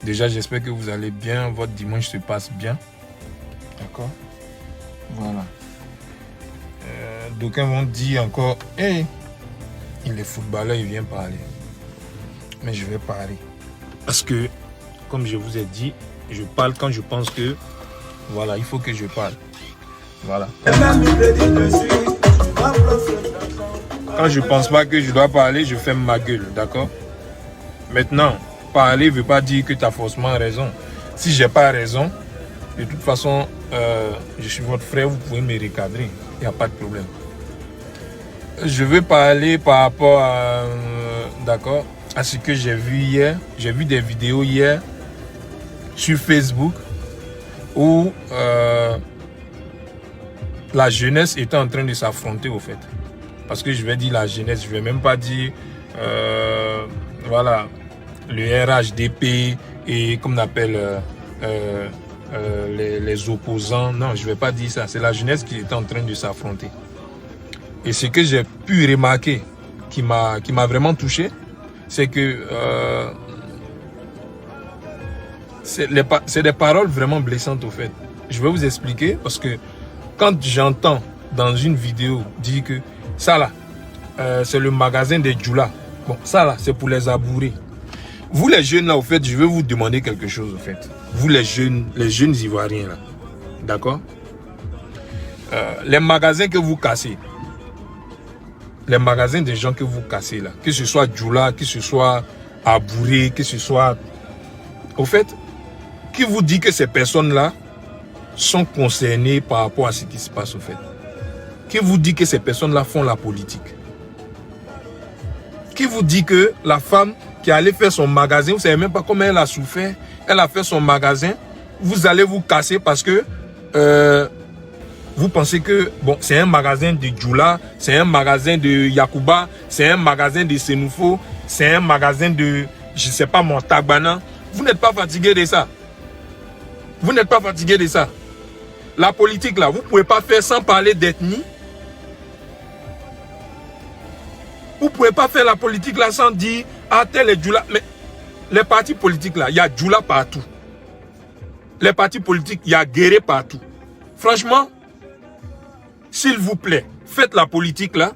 Déjà, j'espère que vous allez bien. Votre dimanche se passe bien. D'accord? Voilà. D'aucuns vont dire encore, hey, il est footballeur, il vient parler. Mais je vais parler. Parce que, comme je vous ai dit, je parle quand je pense que, voilà, il faut que je parle. Voilà. Quand je pense pas que je dois parler, je ferme ma gueule, d'accord? Maintenant, parler ne veut pas dire que tu as forcément raison. Si j'ai pas raison, de toute façon, je suis votre frère, vous pouvez me recadrer. Il n'y a pas de problème. Je veux parler par rapport à, d'accord, à ce que j'ai vu hier. J'ai vu des vidéos hier sur Facebook où la jeunesse était en train de s'affronter au fait. Parce que je vais dire la jeunesse, je ne vais même pas dire voilà, le RHDP et comme on appelle les opposants. Non, je ne vais pas dire ça. C'est la jeunesse qui était en train de s'affronter. Et ce que j'ai pu remarquer qui m'a vraiment touché, c'est que c'est des paroles vraiment blessantes au fait. Je vais vous expliquer parce que quand j'entends dans une vidéo dire que ça là, c'est le magasin des Djoula. Bon, ça là, c'est pour les abourer. Vous les jeunes là, au fait, je vais vous demander quelque chose au fait. Vous les jeunes Ivoiriens là, d'accord? Les magasins que vous cassez, les magasins des gens que vous cassez là, que ce soit Djoula, que ce soit Abouré, que ce soit... Au fait, qui vous dit que ces personnes-là sont concernées par rapport à ce qui se passe au fait? Qui vous dit que ces personnes-là font la politique? Qui vous dit que la femme qui allait faire son magasin, vous ne savez même pas comment elle a souffert, elle a fait son magasin, vous allez vous casser parce que... vous pensez que bon, c'est un magasin de Djoula, c'est un magasin de Yacouba, c'est un magasin de Senoufo, c'est un magasin de, je ne sais pas, Montagbana. Vous n'êtes pas fatigué de ça. Vous n'êtes pas fatigué de ça. La politique là, vous ne pouvez pas faire sans parler d'ethnie. Vous ne pouvez pas faire la politique là sans dire, ah tel est Djoula. Mais les partis politiques là, il y a Djoula partout. Les partis politiques, il y a Guéré partout. Franchement, s'il vous plaît, faites la politique là,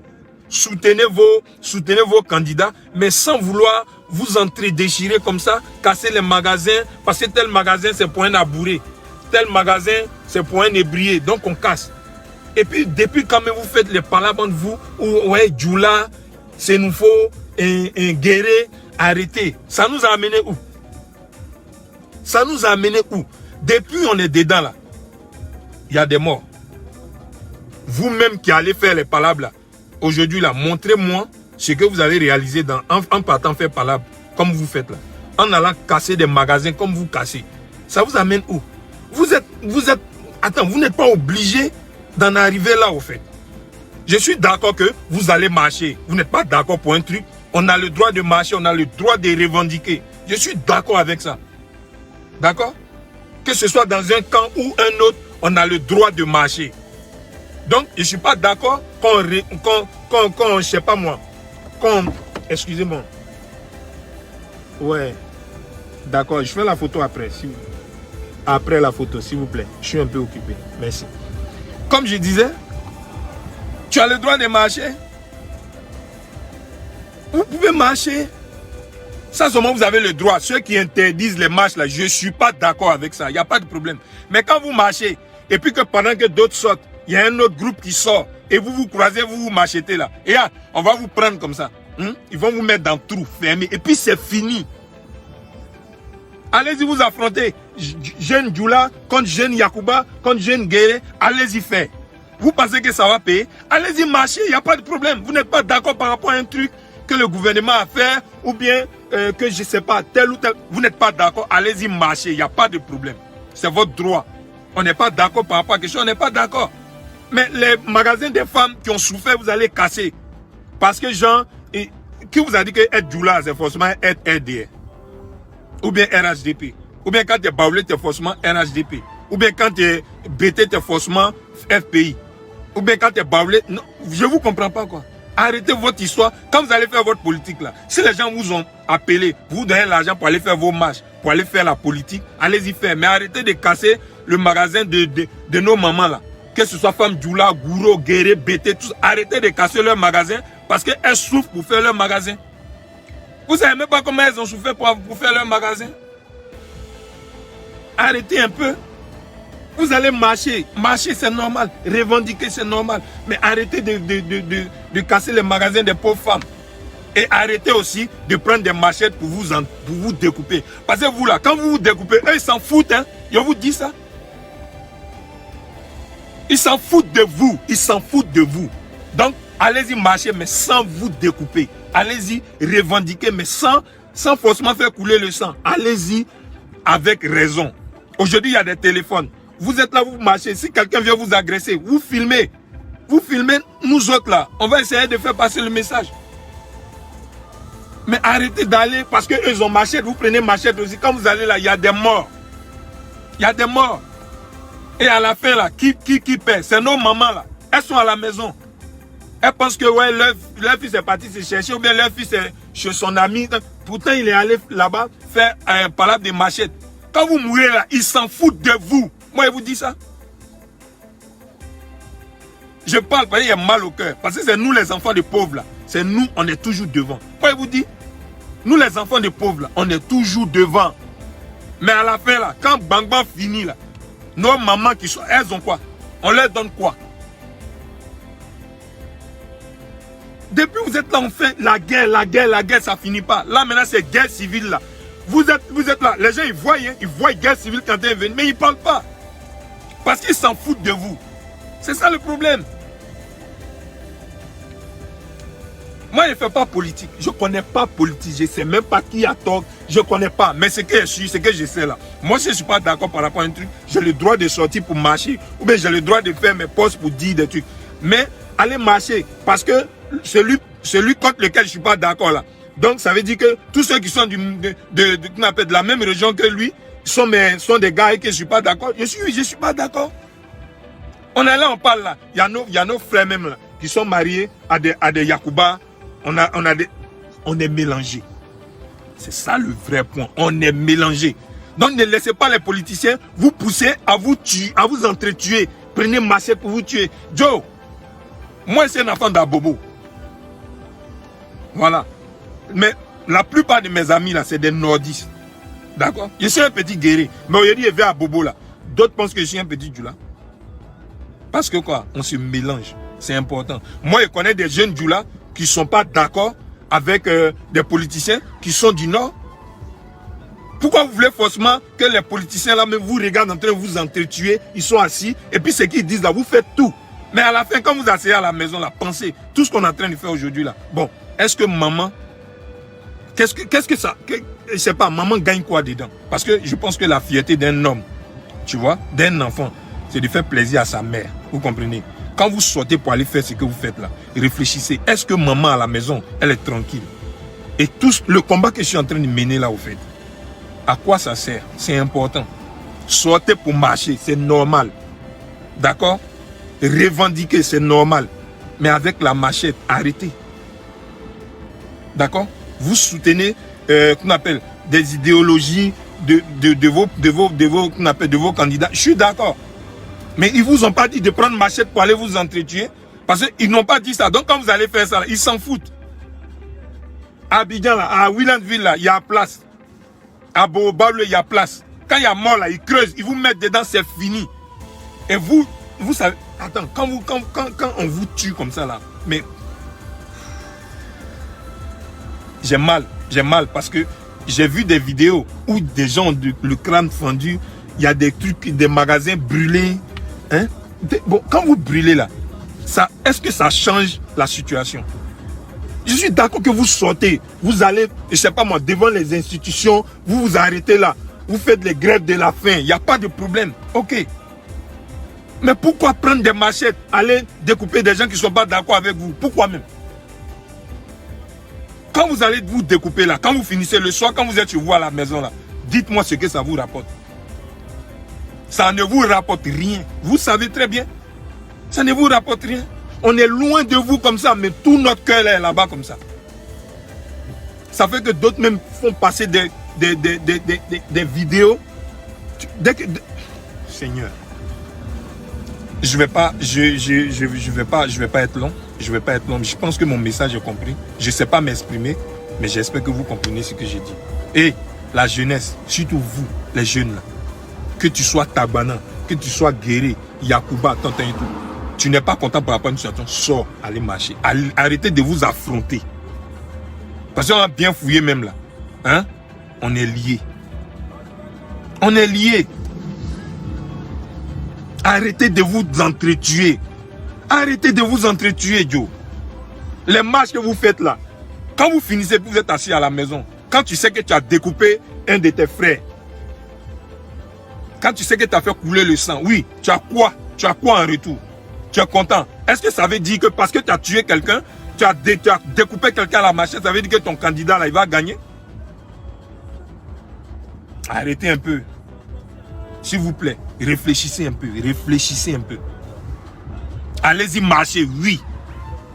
soutenez vos candidats, mais sans vouloir vous entrer déchirer comme ça, casser les magasins, parce que tel magasin c'est pour un abouré, tel magasin c'est pour un ébrié, donc on casse. Et puis depuis quand même vous faites les palabres de vous, ouais, Djoula, Senoufo, et Guéré, arrêtez. Ça nous a amené où? Ça nous a amené où? Depuis on est dedans là, il y a des morts. Vous-même qui allez faire les palabres là, aujourd'hui là, montrez-moi ce que vous avez réalisé en partant faire palabres comme vous faites là. En allant casser des magasins comme vous cassez. Ça vous amène où? Attends, vous n'êtes pas obligé d'en arriver là au fait. Je suis d'accord que vous allez marcher. Vous n'êtes pas d'accord pour un truc. On a le droit de marcher, on a le droit de revendiquer. Je suis d'accord avec ça. D'accord? Que ce soit dans un camp ou un autre, on a le droit de marcher. Donc, je ne suis pas d'accord quand, je ne sais pas moi, excusez-moi. Ouais, d'accord, je fais la photo après. Après la photo, s'il vous plaît. Je suis un peu occupé. Merci. Comme je disais, tu as le droit de marcher. Vous pouvez marcher. Ça, seulement vous avez le droit. Ceux qui interdisent les marches, là, je ne suis pas d'accord avec ça. Il n'y a pas de problème. Mais quand vous marchez, et puis que pendant que d'autres sortent, il y a un autre groupe qui sort et vous vous croisez, vous machetez là. Et là, on va vous prendre comme ça. Ils vont vous mettre dans le trou, fermé. Et puis c'est fini. Allez-y vous affronter. Jeune Djoula contre jeune Yacouba, contre jeune Guéré. Allez-y faire. Vous pensez que ça va payer? Allez-y marcher, il n'y a pas de problème. Vous n'êtes pas d'accord par rapport à un truc que le gouvernement a fait ou bien que je ne sais pas, tel ou tel. Vous n'êtes pas d'accord, allez-y marcher, il n'y a pas de problème. C'est votre droit. On n'est pas d'accord par rapport à quelque chose, on n'est pas d'accord. Mais les magasins des femmes qui ont souffert, vous allez casser. Parce que Jean, qui vous a dit que être Djoula, c'est forcément être RDR? Ou bien RHDP? Ou bien quand tu es Baoulé, tu es forcément RHDP? Ou bien quand tu es BT, tu es forcément FPI? Ou bien quand tu es Baoulé? Non, je ne vous comprends pas quoi. Arrêtez votre histoire. Quand vous allez faire votre politique là, si les gens vous ont appelé, vous donnez l'argent pour aller faire vos marches, pour aller faire la politique, allez-y faire. Mais arrêtez de casser le magasin de nos mamans là. Que ce soit Femme Djoula, Gouro, Guéré, Bété, tout ça. Arrêtez de casser leur magasin parce qu'elles souffrent pour faire leur magasin. Vous ne savez même pas comment elles ont souffert pour faire leur magasin. Arrêtez un peu. Vous allez marcher. Marcher, c'est normal. Revendiquer, c'est normal. Mais arrêtez de casser les magasins des pauvres femmes. Et arrêtez aussi de prendre des machettes pour vous découper. Parce que vous là, quand vous vous découpez, eux, ils s'en foutent. Hein. Je vous dis ça. Ils s'en foutent de vous. Ils s'en foutent de vous. Donc, allez-y marcher, mais sans vous découper. Allez-y revendiquer, mais sans forcément faire couler le sang. Allez-y avec raison. Aujourd'hui, il y a des téléphones. Vous êtes là, vous marchez. Si quelqu'un vient vous agresser, vous filmez. Vous filmez, nous autres là. On va essayer de faire passer le message. Mais arrêtez d'aller, parce qu'eux, ils ont machette. Vous prenez machette aussi. Quand vous allez là, il y a des morts. Il y a des morts. Et à la fin là, qui paie? C'est nos mamans là. Elles sont à la maison. Elles pensent que ouais, leur fils est parti se chercher, ou bien leur fils est chez son ami. Pourtant, il est allé là-bas faire un palabre de machette. Quand vous mourrez là, ils s'en foutent de vous. Moi, je vous dis ça. Je parle parce qu'il y a mal au cœur. Parce que c'est nous les enfants de pauvres là. C'est nous, on est toujours devant. Moi, je vous dis, nous les enfants de pauvres là, on est toujours devant. Mais à la fin là, quand Bang Bang finit là, nos mamans qui sont, elles ont quoi? On leur donne quoi? Depuis vous êtes là, on fait la guerre, ça finit pas. Là maintenant c'est guerre civile là. Vous êtes là, les gens ils voient guerre civile quand ils viennent, mais ils ne parlent pas. Parce qu'ils s'en foutent de vous. C'est ça le problème. Moi je ne fais pas politique, je ne connais pas politique, je ne sais même pas qui a tort, je ne connais pas. Mais ce que je suis, ce que je sais là. Moi si je ne suis pas d'accord par rapport à un truc, j'ai le droit de sortir pour marcher, ou bien j'ai le droit de faire mes posts pour dire des trucs. Mais aller marcher, parce que celui contre lequel je ne suis pas d'accord là. Donc ça veut dire que tous ceux qui sont de la même région que lui sont des gars et que je ne suis pas d'accord. Je suis pas d'accord. On est là, on parle là. Il y a nos frères même là, qui sont mariés à des Yacouba. On est mélangés. C'est ça le vrai point. On est mélangés. Donc ne laissez pas les politiciens vous pousser à vous tuer, à vous entretuer. Prenez machette pour vous tuer. Joe, moi c'est un enfant d'Abobo. Voilà. Mais la plupart de mes amis là, c'est des nordistes. D'accord? Je suis un petit guerrier. Mais aujourd'hui, je vais à Bobo là. D'autres pensent que je suis un petit Djoula. Parce que quoi? On se mélange. C'est important. Moi, je connais des jeunes Djoula qui ne sont pas d'accord avec des politiciens qui sont du Nord. Pourquoi vous voulez forcément que les politiciens là, même vous regardent en train de vous entretuer, ils sont assis, et puis ce qu'ils disent là, vous faites tout. Mais à la fin, quand vous asseyez à la maison là, pensez, tout ce qu'on est en train de faire aujourd'hui là, bon, est-ce que maman, qu'est-ce que ça, je sais pas, maman gagne quoi dedans? Parce que je pense que la fierté d'un homme, tu vois, d'un enfant, c'est de faire plaisir à sa mère, vous comprenez? Quand vous sortez pour aller faire ce que vous faites là, réfléchissez, est-ce que maman à la maison, elle est tranquille? Et tout le combat que je suis en train de mener là au fait, à quoi ça sert? C'est important. Sortez pour marcher, c'est normal. D'accord? Revendiquer, c'est normal. Mais avec la machette, arrêtez. D'accord? Vous soutenez qu'on appelle des idéologies de vos candidats. Je suis d'accord. Mais ils ne vous ont pas dit de prendre machette pour aller vous entretuer. Parce qu'ils n'ont pas dit ça. Donc quand vous allez faire ça, là, ils s'en foutent. À Abidjan, là, à Willandville, là, il y a place. À Baobab, il y a place. Quand il y a mort, là, ils creusent, ils vous mettent dedans, c'est fini. Et vous savez, attends, quand on vous tue comme ça, là, mais j'ai mal parce que j'ai vu des vidéos où des gens ont le crâne fendu, il y a des trucs, des magasins brûlés. Hein? Bon, quand vous brûlez là, est-ce que ça change la situation? Je suis d'accord que vous sortez, vous allez, je sais pas moi, devant les institutions, vous vous arrêtez là, vous faites les grèves de la faim, il n'y a pas de problème, ok. Mais pourquoi prendre des machettes, aller découper des gens qui ne sont pas d'accord avec vous? Pourquoi même? Quand vous allez vous découper là, quand vous finissez le soir, quand vous êtes chez vous à la maison là, dites-moi ce que ça vous rapporte. Ça ne vous rapporte rien. Vous savez très bien. Ça ne vous rapporte rien. On est loin de vous comme ça, mais tout notre cœur est là-bas comme ça. Ça fait que d'autres même font passer des vidéos. Seigneur. Je vais pas être long. Je vais pas être long. Je pense que mon message est compris. Je ne sais pas m'exprimer, mais j'espère que vous comprenez ce que j'ai dit. Et la jeunesse, surtout vous, les jeunes là, que tu sois Tabana, que tu sois Guéré, Yacouba, Tantin et tout, tu n'es pas content par rapport à une situation, sors, allez marcher. Arrêtez de vous affronter. Parce qu'on a bien fouillé même là. Hein? On est liés. On est liés. Arrêtez de vous entretuer. Arrêtez de vous entretuer, Joe. Les marches que vous faites là, quand vous finissez, vous êtes assis à la maison. Quand tu sais que tu as découpé un de tes frères, quand tu sais que tu as fait couler le sang, oui, tu as quoi? Tu as quoi en retour? Tu es content? Est-ce que ça veut dire que parce que tu as tué quelqu'un, tu as découpé quelqu'un à la machette, ça veut dire que ton candidat là, il va gagner? Arrêtez un peu. S'il vous plaît, réfléchissez un peu, réfléchissez un peu. Allez-y marcher, oui.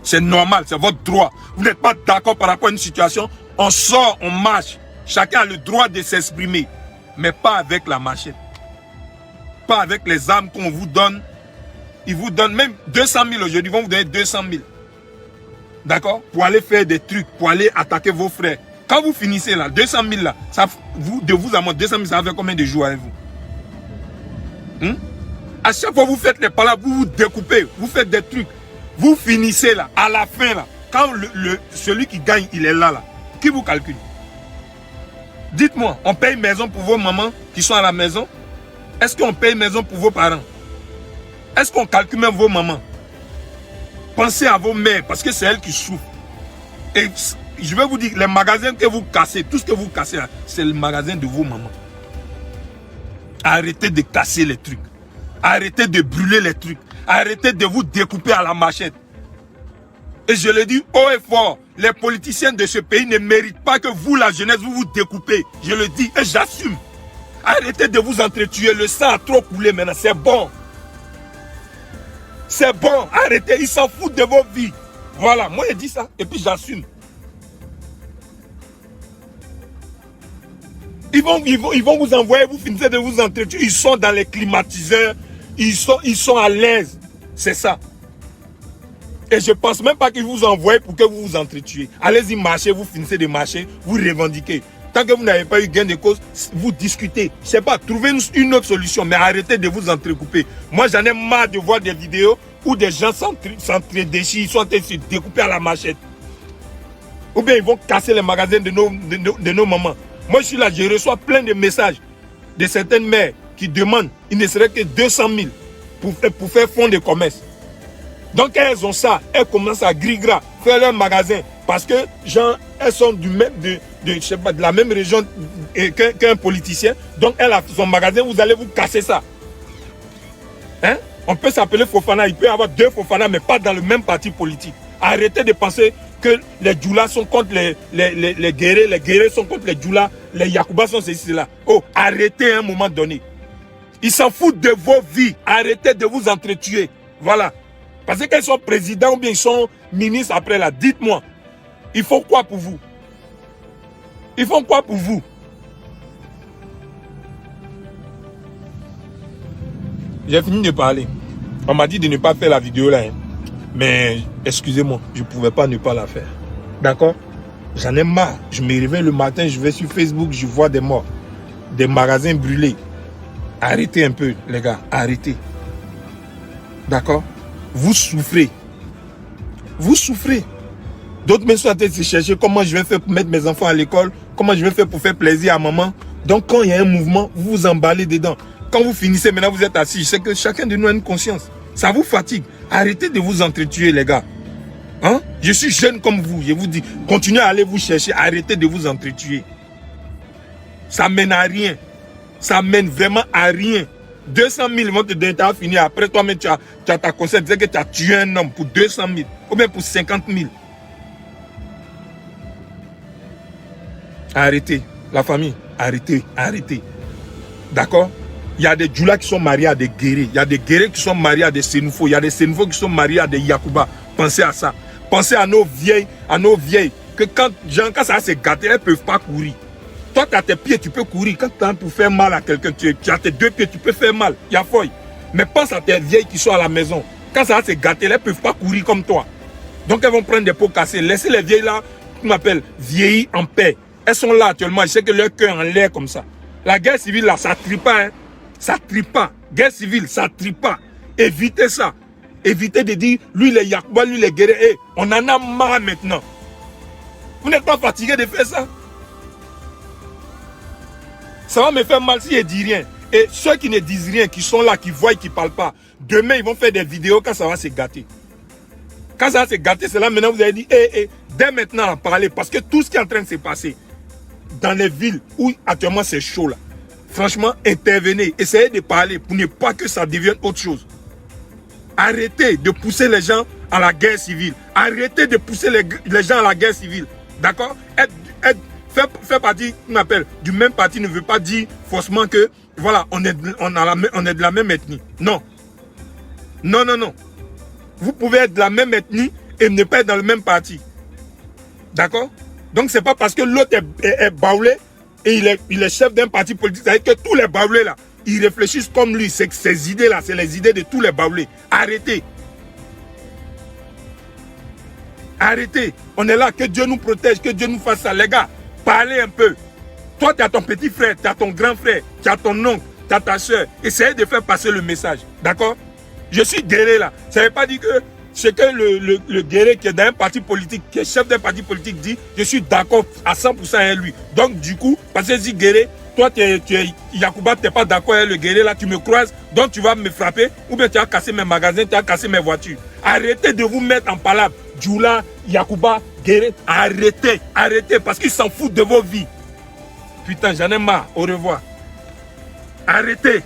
C'est normal, c'est votre droit. Vous n'êtes pas d'accord par rapport à une situation, on sort, on marche. Chacun a le droit de s'exprimer, mais pas avec la machette. Pas avec les armes qu'on vous donne. Ils vous donnent même 200 000 aujourd'hui, ils vont vous donner 200 000. D'accord? Pour aller faire des trucs, pour aller attaquer vos frères. Quand vous finissez là, 200 000 là, ça, de vous à moi, 200 000, ça va faire combien de jours avec vous? À chaque fois que vous faites les palabres, vous vous découpez, vous faites des trucs. Vous finissez là, à la fin là, quand celui qui gagne, il est là, qui vous calcule? Dites-moi, on paye maison pour vos mamans qui sont à la maison? Est-ce qu'on paye maison pour vos parents? Est-ce qu'on calcule même vos mamans? Pensez à vos mères, parce que c'est elles qui souffrent. Et je vais vous dire, les magasins que vous cassez, tout ce que vous cassez là, c'est le magasin de vos mamans. Arrêtez de casser les trucs. Arrêtez de brûler les trucs. Arrêtez de vous découper à la machette. Et je le dis haut et fort, les politiciens de ce pays ne méritent pas que vous, la jeunesse, vous vous découpez. Je le dis et j'assume. Arrêtez de vous entretuer. Le sang a trop coulé maintenant. C'est bon. C'est bon. Arrêtez. Ils s'en foutent de vos vies. Voilà. Moi, je dis ça. Et puis, j'assume. Ils vont vous envoyer. Vous finissez de vous entretuer. Ils sont dans les climatiseurs. Ils sont à l'aise. C'est ça. Et je ne pense même pas qu'ils vous envoient pour que vous vous entretuiez. Allez-y marcher. Vous finissez de marcher. Vous revendiquez. Tant que vous n'avez pas eu gain de cause, vous discutez. Je ne sais pas, trouvez une autre solution, mais arrêtez de vous entrecouper. Moi, j'en ai marre de voir des vidéos où des gens s'entre-déchirent, ils sont en train de se découper à la machette. Ou bien ils vont casser les magasins de nos mamans. Moi, je suis là, je reçois plein de messages de certaines mères qui demandent, il ne serait que 200 000 pour faire fonds de commerce. Donc, elles ont ça, elles commencent à gris-gras, faire leur magasin. Parce que, genre, elles sont je sais pas, de la même région qu'un politicien. Donc, elle a son magasin, vous allez vous casser ça. Hein? On peut s'appeler Fofana, il peut y avoir deux Fofana, mais pas dans le même parti politique. Arrêtez de penser que les Djoula sont contre les Guérés, les Guérés sont contre les Djoula, les Yacouba sont ceci, là. Oh, arrêtez à un moment donné. Ils s'en foutent de vos vies. Arrêtez de vous entretuer. Voilà. Parce qu'ils sont présidents ou bien ils sont ministres après là. Dites-moi. Ils font quoi pour vous? Ils font quoi pour vous? J'ai fini de parler. On m'a dit de ne pas faire la vidéo là. Hein. Mais excusez-moi, je ne pouvais pas ne pas la faire. D'accord? J'en ai marre. Je me réveille le matin, je vais sur Facebook, je vois des morts. Des magasins brûlés. Arrêtez un peu, les gars. Arrêtez. D'accord? Vous souffrez. Vous souffrez. D'autres me sont en train de se chercher comment je vais faire pour mettre mes enfants à l'école, comment je vais faire pour faire plaisir à maman. Donc quand il y a un mouvement, vous vous emballez dedans. Quand vous finissez, maintenant vous êtes assis. Je sais que chacun de nous a une conscience. Ça vous fatigue. Arrêtez de vous entretuer, les gars. Hein? Je suis jeune comme vous. Je vous dis, continuez à aller vous chercher. Arrêtez de vous entretuer. Ça mène à rien. Ça mène vraiment à rien. 200 000 vont te donner, tu as fini. Après, toi-même, tu as ta conscience. Tu sais que tu as tué un homme pour 200 000. Ou bien pour 50 000. Arrêtez. La famille, arrêtez. Arrêtez. D'accord? Il y a des Djoula qui sont mariés à des guerriers. Il y a des guerriers qui sont mariés à des Sénoufos. Il y a des Sénoufos qui sont mariés à des Yakuba. Pensez à ça. Pensez à nos vieilles. Que quand ça va se gâter, elles ne peuvent pas courir. Toi, tu as tes pieds, tu peux courir. Quand tu as pour faire mal à quelqu'un, tu as tes 2 pieds, tu peux faire mal. Il y a folie. Mais pense à tes vieilles qui sont à la maison. Quand ça va se gâter, elles ne peuvent pas courir comme toi. Donc elles vont prendre des pots cassés. Laissez les vieilles là, qu'on m'appelle vieillir en paix. Elles sont là actuellement. Je sais que leur cœur en l'air comme ça. La guerre civile là, ça ne trie pas. Hein. Ça ne trie pas. Guerre civile, ça ne trie pas. Évitez ça. Évitez de dire, lui les Yakuba, lui les guerriers. Hey, on en a marre maintenant. Vous n'êtes pas fatigué de faire ça? Ça va me faire mal si je ne dis rien. Et ceux qui ne disent rien, qui sont là, qui voient, qui ne parlent pas, demain ils vont faire des vidéos quand ça va se gâter. Quand ça va se gâter, c'est là maintenant vous allez dire, dès maintenant en parler, parce que tout ce qui est en train de se passer dans les villes où actuellement c'est chaud là, franchement, intervenez, essayez de parler pour ne pas que ça devienne autre chose. Arrêtez de pousser les gens à la guerre civile. Arrêtez de pousser les gens à la guerre civile. D'accord? Faire partie, on appelle, du même parti ne veut pas dire forcément que, voilà, on est de la même ethnie. Non. Non, non, non. Vous pouvez être de la même ethnie et ne pas être dans le même parti. D'accord? Donc, c'est pas parce que l'autre est baoulé et il est chef d'un parti politique, c'est-à-dire que tous les baoulés là, ils réfléchissent comme lui. C'est que ces idées là, c'est les idées de tous les baoulés. Arrêtez. Arrêtez. On est là, que Dieu nous protège, que Dieu nous fasse ça. Les gars, parlez un peu. Toi, tu as ton petit frère, tu as ton grand frère, tu as ton oncle, tu as ta soeur. Essayez de faire passer le message. D'accord? Je suis guerrier là. Ça ne veut pas dire que ce que le guerrier qui est dans un parti politique, qui est chef d'un parti politique dit, je suis d'accord à 100% avec lui. Donc du coup, parce que si guerrier, toi tu es Yakuba, tu n'es pas d'accord avec le guerrier là, tu me croises, donc tu vas me frapper, ou bien tu vas casser mes magasins, tu vas casser mes voitures. Arrêtez de vous mettre en palabre. Djoula, Yakuba, guerrier, arrêtez, arrêtez, parce qu'ils s'en foutent de vos vies. Putain, j'en ai marre. Au revoir. Arrêtez.